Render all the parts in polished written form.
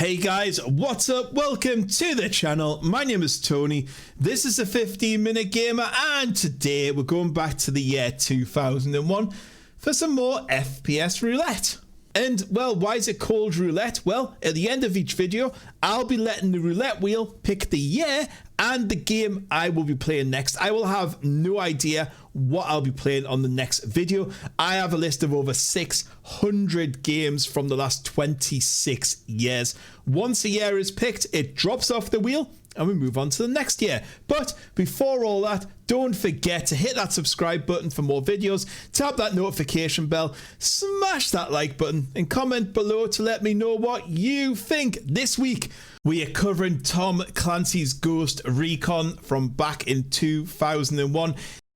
Hey guys, what's up? Welcome to the channel. My name is Tony. This is a 15-minute gamer, and today we're going back to the year 2001 for some more FPS Roulette. And, well, why is it called roulette? Well, at the end of each video, I'll be letting the roulette wheel pick the year and the game I will be playing next. I will have no idea what I'll be playing on the next video. I have a list of over 600 games from the last 26 years. Once a year is picked, it drops off the wheel and we move on to the next year. But before all that, don't forget to hit that subscribe button for more videos, tap that notification bell, smash that like button, and comment below to let me know what you think. This week, we are covering Tom Clancy's Ghost Recon from back in 2001.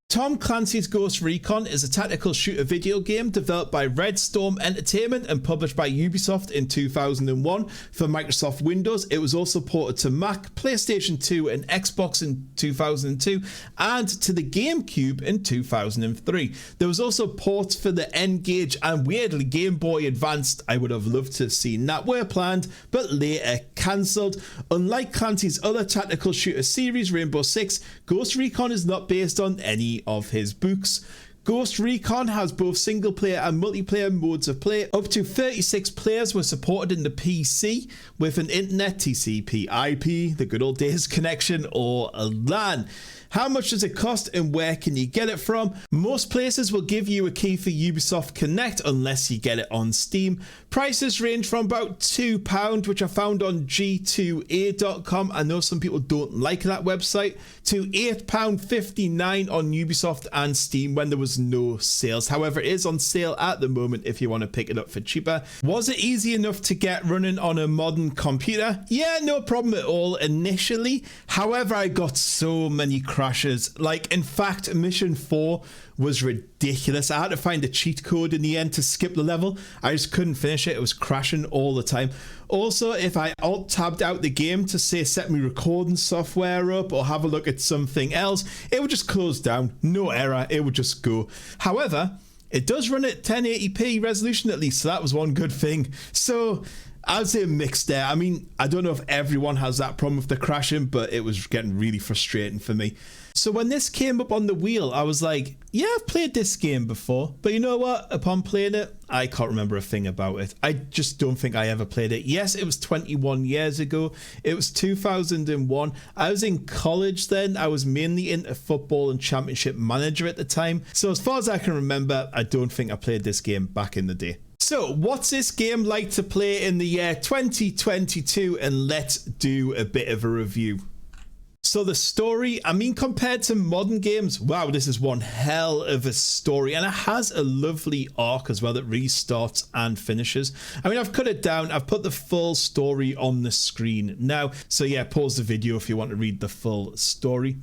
Tom Clancy's Ghost Recon is a tactical shooter video game developed by Red Storm Entertainment and published by Ubisoft in 2001 for Microsoft Windows. It was also ported to Mac, PlayStation 2 and Xbox in 2002 and to the GameCube in 2003. There was also ports for the N-Gage and weirdly Game Boy Advanced. I would have loved to have seen that were planned but later cancelled. Unlike Clancy's other tactical shooter series, Rainbow Six, Ghost Recon is not based on any of his books. Ghost Recon has both single player and multiplayer modes of play. Up to 36 players were supported in the PC with an internet TCP/IP, the good old days connection, or a LAN. How much does it cost and where can you get it from? Most places will give you a key for Ubisoft Connect unless you get it on Steam. Prices range from about £2, which I found on G2A.com. I know some people don't like that website, to £8.59 on Ubisoft and Steam when there was no sales. However, it is on sale at the moment if you want to pick it up for cheaper. Was it easy enough to get running on a modern computer? Yeah, no problem at all initially. However, I got so many crashes. Like, in fact, mission 4 was ridiculous. I had to find a cheat code in the end to skip the level. I just couldn't finish it. It was crashing all the time. Also, if I alt-tabbed out the game to say set my recording software up or have a look at something else, it would just close down. No error. It would just go. However, it does run at 1080p resolution at least, so that was one good thing. So I'd say mixed there. I mean, I don't know if everyone has that problem with the crashing, but it was getting really frustrating for me. So when this came up on the wheel, I was like, yeah, I've played this game before. But you know what? Upon playing it, I can't remember a thing about it. I just don't think I ever played it. Yes, it was 21 years ago. It was 2001. I was in college then. I was mainly into football and championship manager at the time. So as far as I can remember, I don't think I played this game back in the day. So what's this game like to play in the year 2022? And let's do a bit of a review. So the story, I mean, compared to modern games, wow, this is one hell of a story. And it has a lovely arc as well that really starts and finishes. I mean, I've cut it down. I've put the full story on the screen now. So yeah, pause the video if you want to read the full story.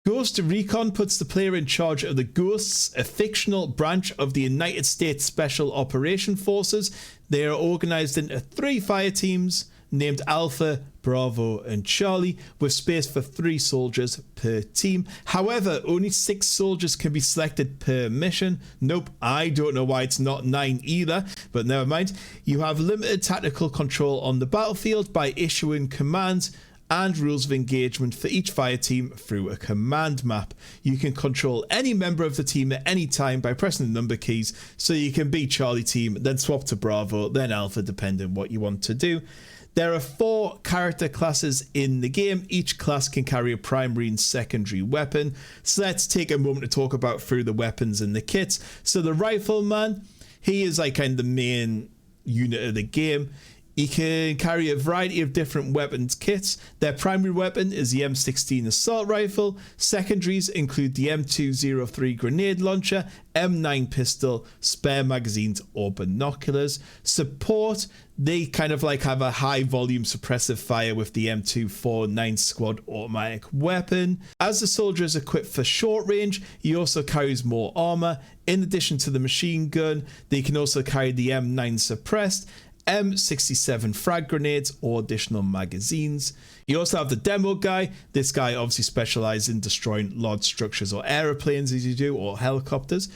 Ghost Recon puts the player in charge of the Ghosts, a fictional branch of the United States Special Operation Forces. They are organized into 3 fire teams named Alpha, Bravo and Charlie, with space for 3 soldiers per team. However, only 6 soldiers can be selected per mission. Nope, I don't know why it's not 9 either, but never mind. You have limited tactical control on the battlefield by issuing commands and rules of engagement for each fire team through a command map. You can control any member of the team at any time by pressing the number keys, so you can be Charlie team, then swap to Bravo, then Alpha, depending what you want to do. There are 4 character classes in the game. Each class can carry a primary and secondary weapon. So let's take a moment to talk about through the weapons and the kits. So the Rifleman, he is like kind of the main unit of the game. He can carry a variety of different weapons kits. Their primary weapon is the M16 assault rifle. Secondaries include the M203 grenade launcher, M9 pistol, spare magazines or binoculars. Support, they kind of like have a high volume suppressive fire with the M249 squad automatic weapon. As the soldier is equipped for short range, he also carries more armor. In addition to the machine gun, they can also carry the M9 suppressed, M67 frag grenades or additional magazines. You also have the demo guy. This guy obviously specializes in destroying large structures or aeroplanes as you do, or helicopters.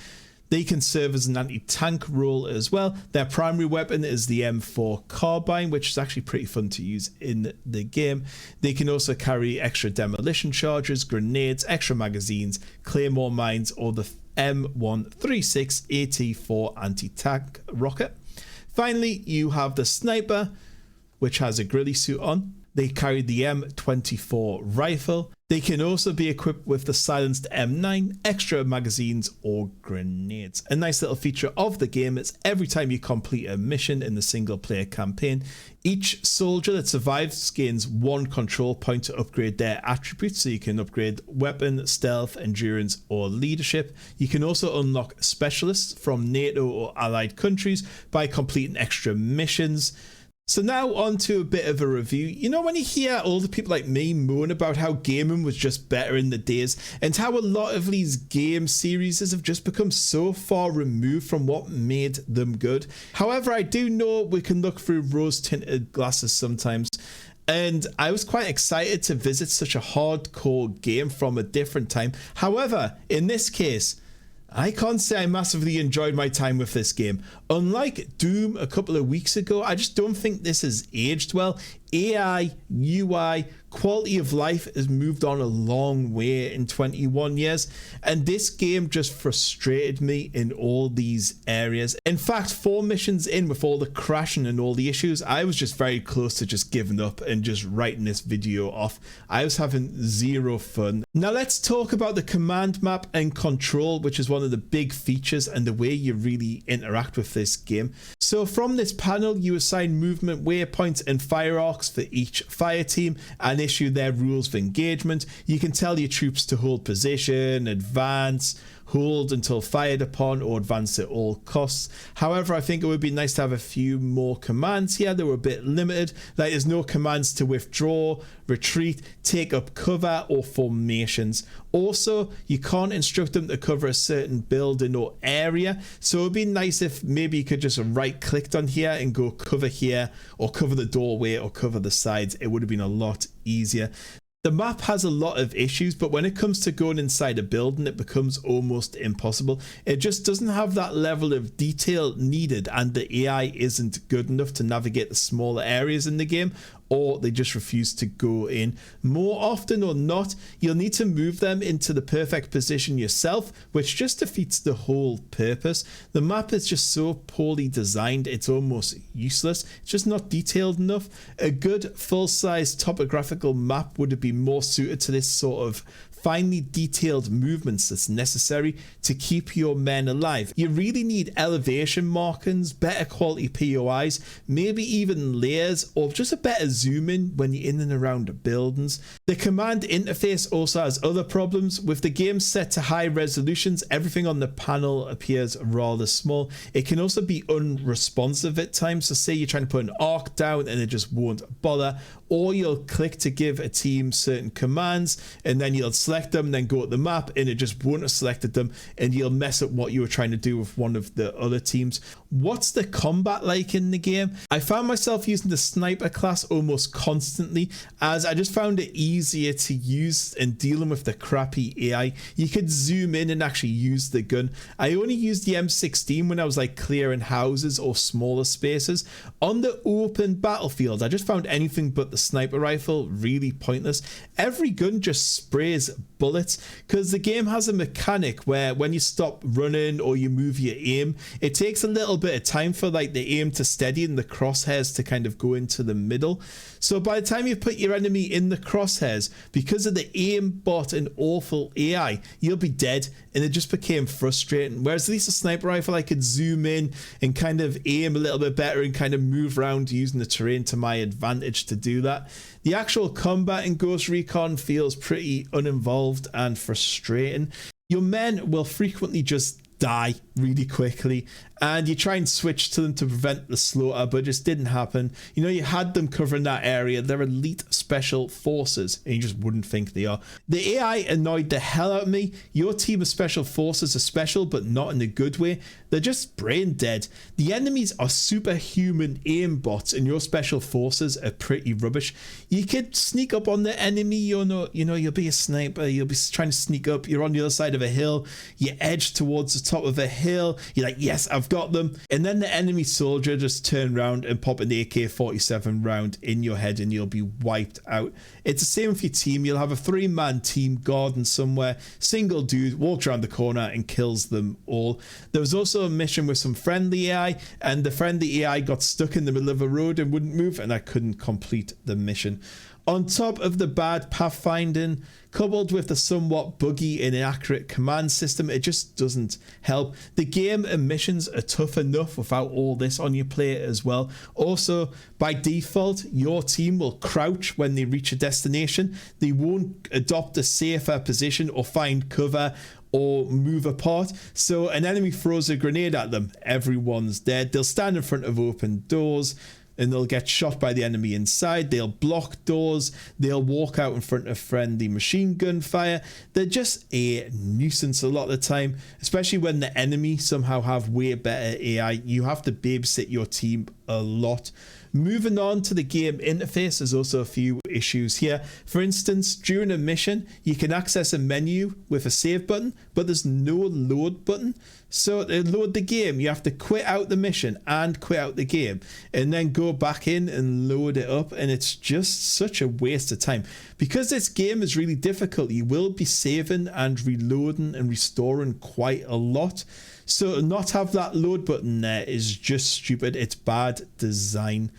They can serve as an anti-tank role as well. Their primary weapon is the M4 carbine, which is actually pretty fun to use in the game. They can also carry extra demolition charges, grenades, extra magazines, claymore mines, or the M136 AT4 anti-tank rocket. Finally, you have the sniper, which has a ghillie suit on. They carry the M24 rifle. They can also be equipped with the silenced M9, extra magazines, or grenades. A nice little feature of the game is every time you complete a mission in the single player campaign, each soldier that survives gains 1 control point to upgrade their attributes. So you can upgrade weapon, stealth, endurance, or leadership. You can also unlock specialists from NATO or allied countries by completing extra missions. So now on to a bit of a review. You know, when you hear older people like me moan about how gaming was just better in the days, and how a lot of these game series have just become so far removed from what made them good. However, I do know we can look through rose-tinted glasses sometimes. And I was quite excited to visit such a hardcore game from a different time. However, in this case, I can't say I massively enjoyed my time with this game. Unlike Doom a couple of weeks ago, I just don't think this has aged well. AI, UI, quality of life has moved on a long way in 21 years, and this game just frustrated me in all these areas. In fact, 4 missions in with all the crashing and all the issues, I was just very close to just giving up and just writing this video off. I was having zero fun. Now let's talk about the command map and control, which is one of the big features and the way you really interact with this game. So from this panel, you assign movement waypoints and fire arcs for each fire team and issue their rules of engagement. You can tell your troops to hold position, advance, hold until fired upon, or advance at all costs. However, I think it would be nice to have a few more commands here. They were a bit limited. Like, there's no commands to withdraw, retreat, take up cover, or formations. Also, you can't instruct them to cover a certain building or area, so it would be nice if maybe you could just right click on here and go cover here, or cover the doorway, or cover the sides. It would have been a lot easier. The map has a lot of issues, but when it comes to going inside a building, it becomes almost impossible. It just doesn't have that level of detail needed, and the AI isn't good enough to navigate the smaller areas in the game, or they just refuse to go in. More often or not, you'll need to move them into the perfect position yourself, which just defeats the whole purpose. The map is just so poorly designed, it's almost useless. It's just not detailed enough. A good full-size topographical map would have been more suited to this sort of finely detailed movements that's necessary to keep your men alive. You really need elevation markings, better quality POIs, maybe even layers, or just a better zoom in when you're in and around buildings. The command interface also has other problems. With the game set to high resolutions, everything on the panel appears rather small. It can also be unresponsive at times, so say you're trying to put an arc down and it just won't bother, or you'll click to give a team certain commands and then you'll select them, then go to the map and it just won't have selected them, and you'll mess up what you were trying to do with one of the other teams. What's the combat like in the game? I found myself using the sniper class almost constantly, as I just found it easier to use and dealing with the crappy AI. You could zoom in and actually use the gun. I only used the M16 when I was like clearing houses or smaller spaces. On the open battlefield, I just found anything but the sniper rifle really pointless. Every gun just sprays bullets, because the game has a mechanic where when you stop running or you move your aim, it takes a little bit of time for like the aim to steady and the crosshairs to kind of go into the middle. So by the time you put your enemy in the crosshairs, because of the aim bot and awful AI, you'll be dead, and it just became frustrating. Whereas at least a sniper rifle, I could zoom in and kind of aim a little bit better and kind of move around using the terrain to my advantage to do that. The actual combat in Ghost Recon feels pretty uninvolved and frustrating. Your men will frequently just die really quickly, and you try and switch to them to prevent the slaughter, but it just didn't happen. You know, you had them covering that area. They're elite special forces, and you just wouldn't think they are. The AI annoyed the hell out of me. Your team of special forces are special, but not in a good way. They're just brain dead. The enemies are superhuman aim bots, and your special forces are pretty rubbish. You could sneak up on the enemy, you'll be a sniper, you'll be trying to sneak up, you're on the other side of a hill, you edge towards the top of a hill. You're like, yes, I've got them. And then the enemy soldier just turn around and pop an AK-47 round in your head and you'll be wiped out. It's the same with your team. You'll have a 3-man team garden somewhere. Single dude walks around the corner and kills them all. There was also a mission with some friendly AI, and the friendly AI got stuck in the middle of a road and wouldn't move, and I couldn't complete the mission. On top of the bad pathfinding, coupled with the somewhat buggy and inaccurate command system, it just doesn't help. The game and missions are tough enough without all this on your plate as well. Also, by default, your team will crouch when they reach a destination. They won't adopt a safer position or find cover or move apart. So an enemy throws a grenade at them, everyone's dead. They'll stand in front of open doors and they'll get shot by the enemy inside. They'll block doors. They'll walk out in front of friendly machine gun fire. They're just a nuisance a lot of the time, especially when the enemy somehow have way better AI. You have to babysit your team a lot. Moving on to the game interface, there's also a few issues here. For instance, during a mission, you can access a menu with a save button, but there's no load button. So to load the game, you have to quit out the mission and quit out the game, and then go back in and load it up, and it's just such a waste of time. Because this game is really difficult, you will be saving and reloading and restoring quite a lot. So to not have that load button there is just stupid. It's bad design.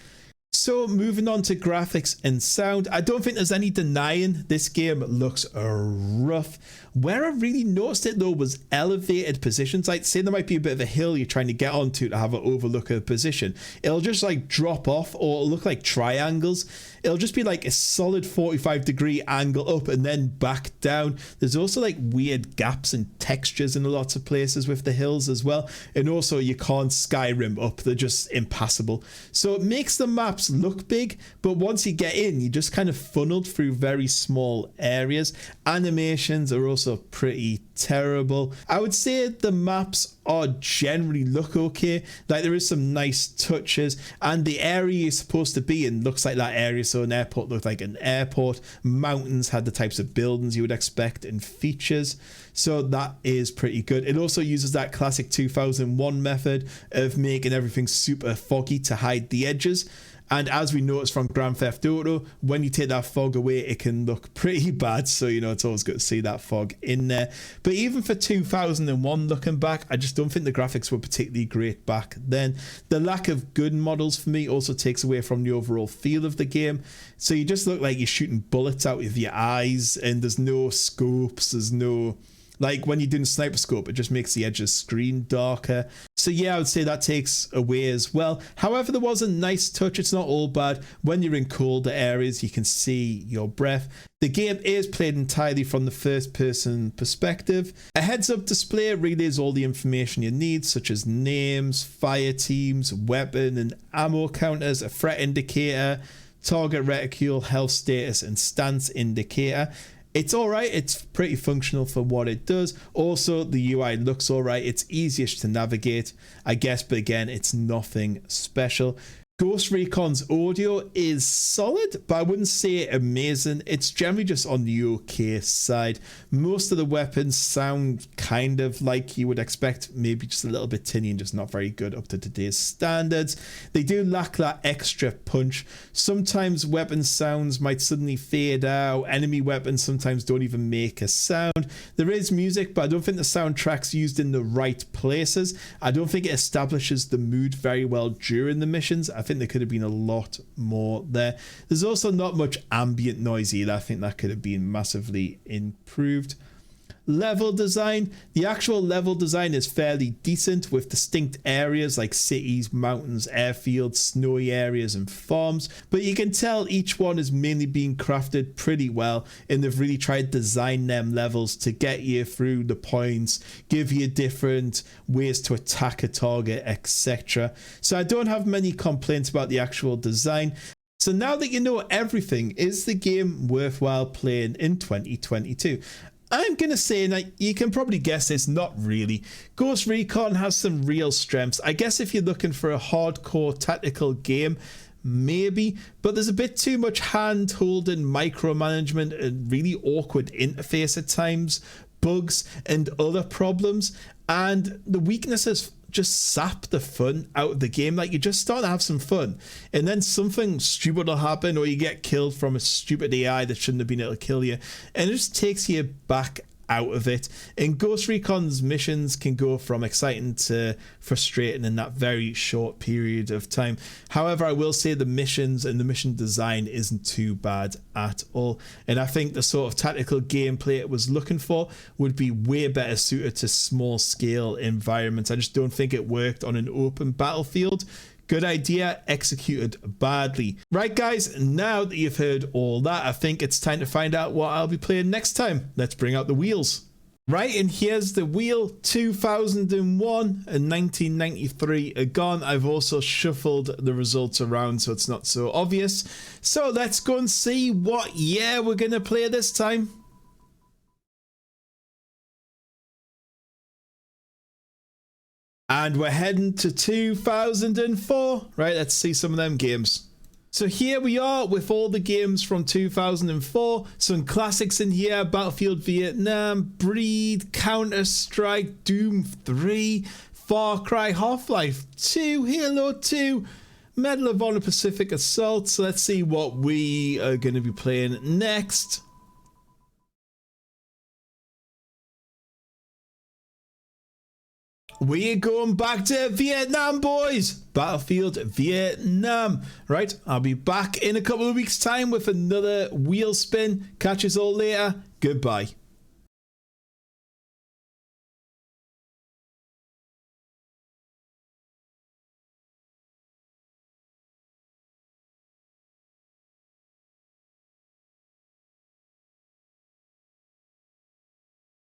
So moving on to graphics and sound, I don't think there's any denying this game looks rough. Where I really noticed it though was elevated positions. Like say there might be a bit of a hill you're trying to get onto to have an overlook of a position. It'll just like drop off, or it'll look like triangles. It'll just be like a solid 45-degree angle up and then back down. There's also like weird gaps and textures in lots of places with the hills as well. And also you can't Skyrim up. They're just impassable. So it makes the maps look big, but once you get in, you're just kind of funneled through very small areas. Animations are also pretty terrible. I would say the maps are generally look okay. Like there is some nice touches, and the area you're supposed to be in looks like that area. So an airport looked like an airport. Mountains had the types of buildings you would expect and features. So that is pretty good. It also uses that classic 2001 method of making everything super foggy to hide the edges. And as we noticed from Grand Theft Auto, when you take that fog away, it can look pretty bad. So, you know, it's always good to see that fog in there. But even for 2001, looking back, I just don't think the graphics were particularly great back then. The lack of gun models for me also takes away from the overall feel of the game. So you just look like you're shooting bullets out of your eyes, and there's no scopes, there's no... Like when you're doing sniper scope, it just makes the edges screen darker. So yeah, I would say that takes away as well. However, there was a nice touch. It's not all bad. When you're in colder areas, you can see your breath. The game is played entirely from the first person perspective. A heads up display relays all the information you need, such as names, fire teams, weapon and ammo counters, a threat indicator, target reticule, health status and stance indicator. It's alright, it's pretty functional for what it does. Also, the UI looks alright, it's easiest to navigate, I guess, but again, it's nothing special. Ghost Recon's audio is solid, but I wouldn't say amazing. It's generally just on the okay side. Most of the weapons sound kind of like you would expect, maybe just a little bit tinny and just not very good up to today's standards. They do lack that extra punch. Sometimes weapon sounds might suddenly fade out. Enemy weapons sometimes don't even make a sound. There is music, but I don't think the soundtrack's used in the right places. I don't think it establishes the mood very well during the missions. I think there could have been a lot more there. There's also not much ambient noise either. I think that could have been massively improved. Level design. The actual level design is fairly decent, with distinct areas like cities, mountains, airfields, snowy areas and farms, but you can tell each one is mainly being crafted pretty well, and they've really tried to design them levels to get you through the points, give you different ways to attack a target, etc. So I don't have many complaints about the actual design. So now that you know everything, is the game worthwhile playing in 2022? I'm going to say, and you can probably guess this, not really. Ghost Recon has some real strengths. I guess if you're looking for a hardcore tactical game, maybe, but there's a bit too much hand-holding, micromanagement, and really awkward interface at times. bugs and other problems, and the weaknesses just sap the fun out of the game. Like, you just start to have some fun and then something stupid will happen, or you get killed from a stupid AI that shouldn't have been able to kill you, and it just takes you back out of it. And Ghost Recon's missions can go from exciting to frustrating in that very short period of time. However, I will say the missions and the mission design isn't too bad at all, and I think the sort of tactical gameplay it was looking for would be way better suited to small scale environments. I just don't think it worked on an open battlefield. Good idea, executed badly. Right guys, now that you've heard all that, I think it's time to find out what I'll be playing next time. Let's bring out the wheels. Right, and here's the wheel. 2001 and 1993 are gone. I've also shuffled the results around so it's not so obvious. So let's go and see what year we're going to play this time. And we're heading to 2004. Right, let's see some of them games. So here we are with all the games from 2004. Some classics in here: Battlefield Vietnam, Breed, Counter-Strike, Doom 3, Far Cry, Half-Life 2, Halo 2, Medal of Honor, Pacific Assault. So let's see what we are going to be playing next. We're going back to Vietnam, boys. Battlefield Vietnam. Right, I'll be back in a couple of weeks' time with another wheel spin. Catch us all later. Goodbye.